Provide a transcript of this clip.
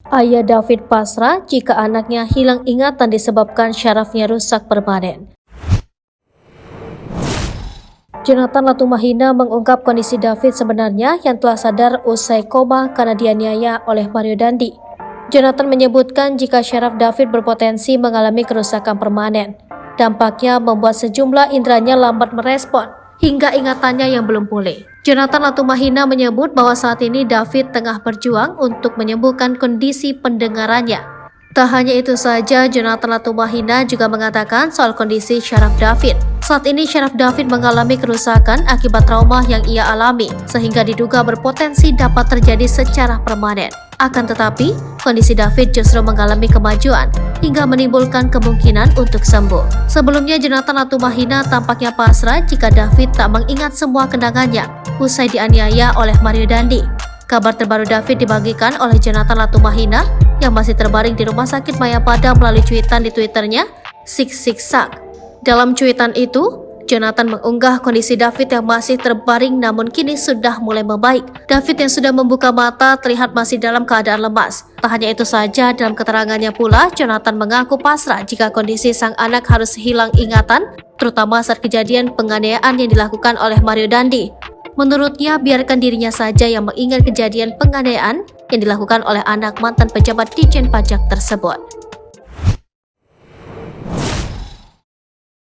Ayah David pasrah jika anaknya hilang ingatan disebabkan syarafnya rusak permanen. Jonathan Latumahina mengungkap kondisi David sebenarnya yang telah sadar usai koma karena dianiaya oleh Mario Dandi. Jonathan menyebutkan jika syaraf David berpotensi mengalami kerusakan permanen. Dampaknya membuat sejumlah inderanya lambat merespon hingga ingatannya yang belum pulih. Jonathan Latumahina menyebut bahwa saat ini David tengah berjuang untuk menyembuhkan kondisi pendengarannya. Tak hanya itu saja, Jonathan Latumahina juga mengatakan soal kondisi syaraf David. Saat ini syaraf David mengalami kerusakan akibat trauma yang ia alami, sehingga diduga berpotensi dapat terjadi secara permanen. Akan tetapi, kondisi David justru mengalami kemajuan hingga menimbulkan kemungkinan untuk sembuh. Sebelumnya, Jonathan Latumahina tampaknya pasrah jika David tak mengingat semua kenangannya usai dianiaya oleh Mario Dandi. Kabar terbaru David dibagikan oleh Jonathan Latumahina yang masih terbaring di Rumah Sakit Mayapada melalui cuitan di Twitternya, Siksak. Dalam cuitan itu, Jonathan mengunggah kondisi David yang masih terbaring namun kini sudah mulai membaik. David yang sudah membuka mata terlihat masih dalam keadaan lemas. Tak hanya itu saja, dalam keterangannya pula, Jonathan mengaku pasrah jika kondisi sang anak harus hilang ingatan, terutama saat kejadian penganiayaan yang dilakukan oleh Mario Dandi. Menurutnya, biarkan dirinya saja yang mengingat kejadian penganiayaan yang dilakukan oleh anak mantan pejabat Ditjen Pajak tersebut.